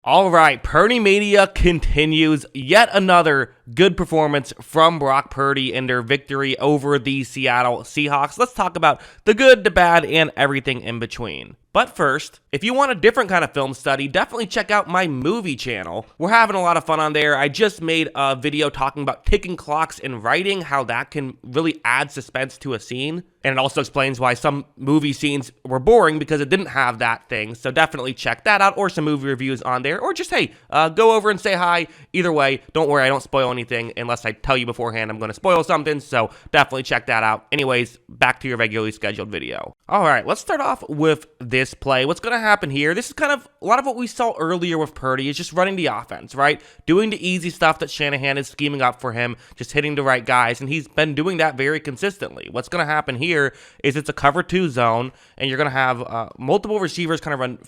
All right, Purdy Mania continues. Yet another good performance from Brock Purdy in their victory over the Seattle Seahawks. Let's talk about the good, the bad, and everything in between. But first, if you want a different kind of film study, definitely check out my movie channel. We're having a lot of fun on there. I just made a video talking about ticking clocks in writing, how that can really add suspense to a scene. And it also explains why some movie scenes were boring because it didn't have that thing. So definitely check that out, or some movie reviews on there, or just, hey, go over and say hi. Either way, don't worry, I don't spoil anything unless I tell you beforehand I'm going to spoil something. So definitely check that out. Anyways, back to your regularly scheduled video. All right, let's start off with this play. What's going to happen here? This is kind of a lot of what we saw earlier with Purdy, is just running the offense, right? Doing the easy stuff that Shanahan is scheming up for him, just hitting the right guys, and he's been doing that very consistently. What's going to happen here is it's a cover 2 zone, and you're going to have multiple receivers kind of run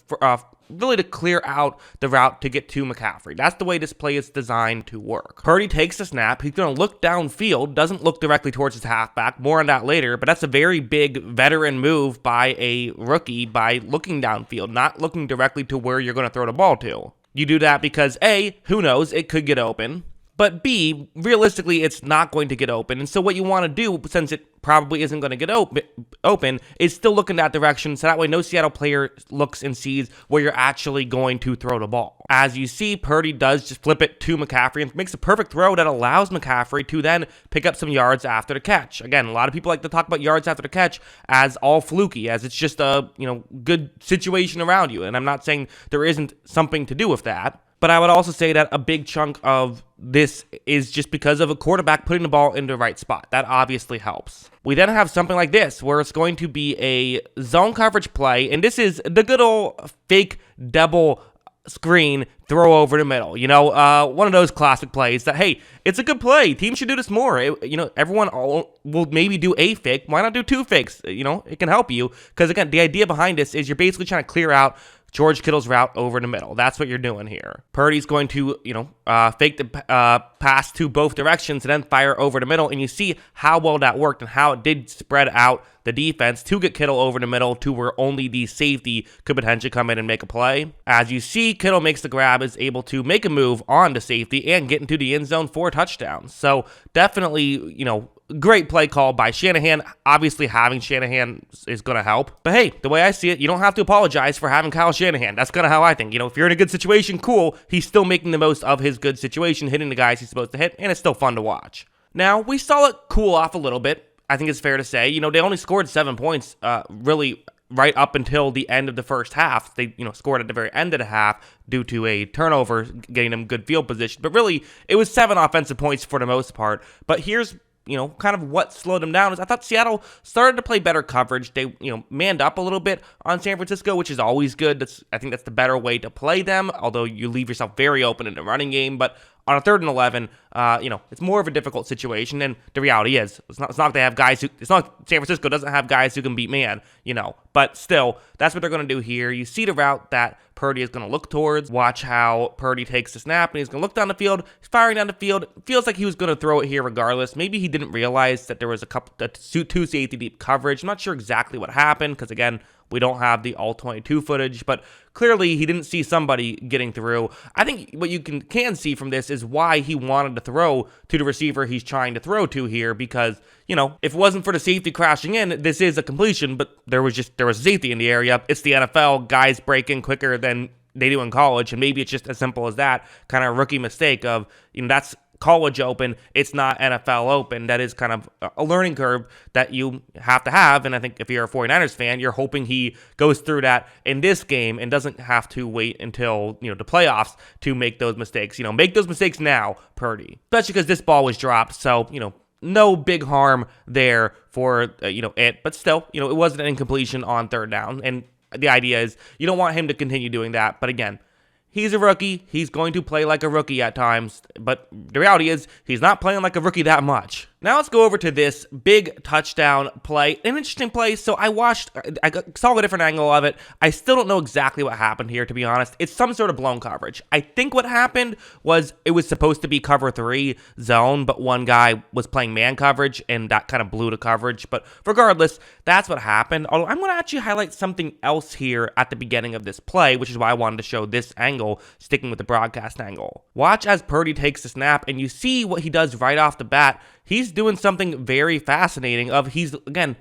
really to clear out the route to get to McCaffrey. That's the way this play is designed to work. Purdy takes the snap. He's going to look downfield, doesn't look directly towards his halfback. More on that later, but that's a very big veteran move by a rookie by looking downfield, not looking directly to where you're going to throw the ball to. You do that because A, who knows, it could get open. But B, realistically, it's not going to get open. And so what you want to do, since it probably isn't going to get open, is still look in that direction. So that way no Seattle player looks and sees where you're actually going to throw the ball. As you see, Purdy does just flip it to McCaffrey and makes a perfect throw that allows McCaffrey to then pick up some yards after the catch. Again, a lot of people like to talk about yards after the catch as all fluky, as it's just a good situation around you. And I'm not saying there isn't something to do with that. But I would also say that a big chunk of this is just because of a quarterback putting the ball in the right spot. That obviously helps. We then have something like this, where it's going to be a zone coverage play, and this is the good old fake double screen throw over the middle. One of those classic plays that, hey, it's a good play. Teams should do this more. Everyone will maybe do a fake. Why not do 2 fakes? It can help you, because, again, the idea behind this is you're basically trying to clear out George Kittle's route over the middle. That's what you're doing here. Purdy's going to, fake the pass to both directions and then fire over the middle. And you see how well that worked and how it did spread out the defense to get Kittle over the middle to where only the safety could potentially come in and make a play. As you see, Kittle makes the grab, is able to make a move on the safety and get into the end zone for touchdowns. So definitely, great play call by Shanahan. Obviously, having Shanahan is going to help. But hey, the way I see it, you don't have to apologize for having Kyle Shanahan. That's kind of how I think. If you're in a good situation, cool. He's still making the most of his good situation, hitting the guys he's supposed to hit, and it's still fun to watch. Now, we saw it cool off a little bit. I think it's fair to say. They only scored 7 points, really, right up until the end of the first half. They, scored at the very end of the half due to a turnover, getting them good field position. But really, it was 7 offensive points for the most part. But here's kind of what slowed them down is I thought Seattle started to play better coverage. They, manned up a little bit on San Francisco, which is always good. I think that's the better way to play them, although you leave yourself very open in the running game. But on a 3rd and 11, it's more of a difficult situation. And the reality is, it's not like they have guys it's not like San Francisco doesn't have guys who can beat man, But still, that's what they're going to do here. You see the route that Purdy is going to look towards. Watch how Purdy takes the snap, and he's going to look down the field. He's firing down the field. Feels like he was going to throw it here regardless. Maybe he didn't realize that there was two safety deep coverage. I'm not sure exactly what happened because, again, we don't have the all-22 footage, but clearly he didn't see somebody getting through. I think what you can see from this is why he wanted to throw to the receiver he's trying to throw to here, because, if it wasn't for the safety crashing in, this is a completion, but there was safety in the area. It's the NFL. Guys break in quicker than they do in college, and maybe it's just as simple as that kind of rookie mistake of, that's college open, it's not NFL open. That is kind of a learning curve that you have to have, and I think if you're a 49ers fan, you're hoping he goes through that in this game and doesn't have to wait until, the playoffs to make those mistakes. Make those mistakes now, Purdy. Especially because this ball was dropped, so, no big harm there for, it, but still, it wasn't an incompletion on 3rd down, and the idea is you don't want him to continue doing that, but again, he's a rookie. He's going to play like a rookie at times, but the reality is he's not playing like a rookie that much. Now let's go over to this big touchdown play. An interesting play. So I saw a different angle of it. I still don't know exactly what happened here, to be honest. It's some sort of blown coverage. I think what happened was it was supposed to be cover 3 zone, but one guy was playing man coverage, and that kind of blew the coverage. But regardless, that's what happened. Although I'm going to actually highlight something else here at the beginning of this play, which is why I wanted to show this angle, sticking with the broadcast angle. Watch as Purdy takes the snap, and you see what he does right off the bat. He's doing something very fascinating he's, again,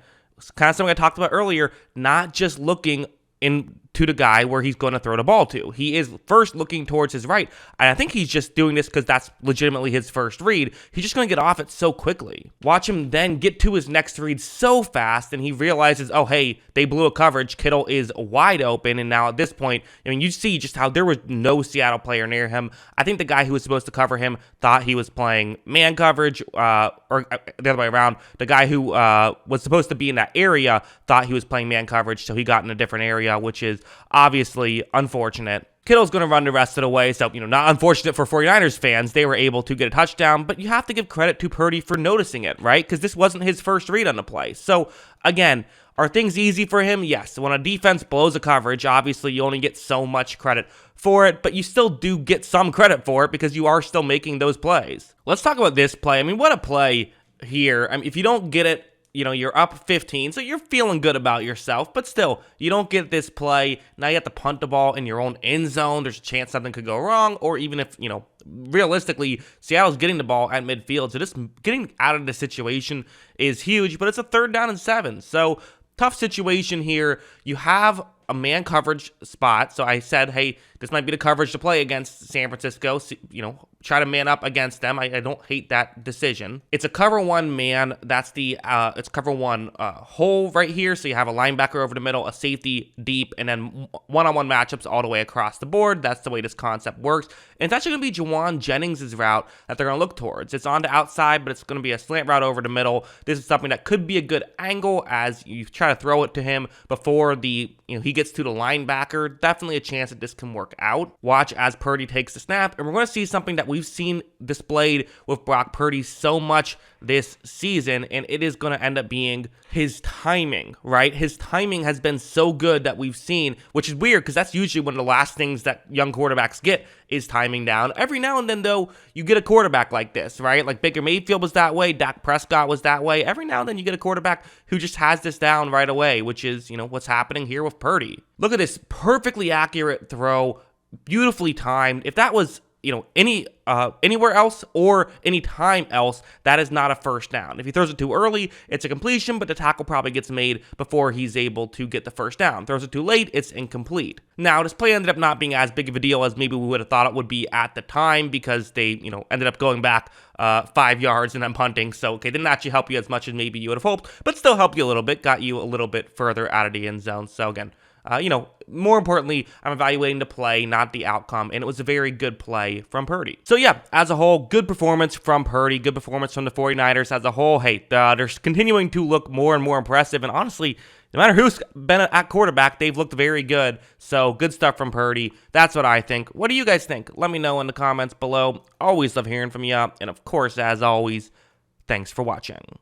kind of something I talked about earlier, not just looking into the guy where he's going to throw the ball to. He is first looking towards his right, and I think he's just doing this because that's legitimately his first read. He's just going to get off it so quickly. Watch him then get to his next read so fast, and he realizes, oh, hey, they blew a coverage. Kittle is wide open, and now at this point, I mean, you see just how there was no Seattle player near him. I think the guy who was supposed to cover him thought he was playing man coverage, or the other way around. The guy who was supposed to be in that area thought he was playing man coverage, so he got in a different area, which is obviously unfortunate. Kittle's going to run the rest of the way, so, not unfortunate for 49ers fans. They were able to get a touchdown, but you have to give credit to Purdy for noticing it, right? Because this wasn't his first read on the play. So, again, are things easy for him? Yes. When a defense blows a coverage, obviously you only get so much credit for it, but you still do get some credit for it because you are still making those plays. Let's talk about this play. I mean, what a play here. I mean, if you don't get it, you're up 15, so you're feeling good about yourself, but still, you don't get this play. Now you have to punt the ball in your own end zone. There's a chance something could go wrong, or even if, realistically, Seattle's getting the ball at midfield, so just getting out of the situation is huge, but it's a 3rd down and 7, so tough situation here. You have a man coverage spot, so I said, hey, this might be the coverage to play against San Francisco, try to man up against them. I don't hate that decision. It's a cover 1 man. That's it's cover 1 hole right here. So you have a linebacker over the middle, a safety deep, and then one-on-one matchups all the way across the board. That's the way this concept works. And it's actually going to be Juwan Jennings' route that they're going to look towards. It's on the outside, but it's going to be a slant route over the middle. This is something that could be a good angle as you try to throw it to him before he gets to the linebacker. Definitely a chance that this can work out. Watch as Purdy takes the snap, and we're going to see something that we've seen displayed with Brock Purdy so much this season, and it is going to end up being his timing, right? His timing has been so good that we've seen, which is weird because that's usually one of the last things that young quarterbacks get is timing down. Every now and then, though, you get a quarterback like this, right? Like Baker Mayfield was that way, Dak Prescott was that way. Every now and then you get a quarterback who just has this down right away, which is, what's happening here with Purdy. Look at this perfectly accurate throw, beautifully timed. If that was anywhere else or any time else, that is not a first down. If he throws it too early, it's a completion, but the tackle probably gets made before he's able to get the first down. Throws it too late, it's incomplete. Now, this play ended up not being as big of a deal as maybe we would have thought it would be at the time because they, ended up going back 5 yards and then punting. So, didn't actually help you as much as maybe you would have hoped, but still helped you a little bit, got you a little bit further out of the end zone. So, again, more importantly, I'm evaluating the play, not the outcome, and it was a very good play from Purdy. So yeah, as a whole, good performance from Purdy, good performance from the 49ers as a whole. Hey, they're continuing to look more and more impressive, and honestly, no matter who's been at quarterback, they've looked very good. So good stuff from Purdy. That's what I think. What do you guys think? Let me know in the comments below. Always love hearing from you, and of course, as always, thanks for watching.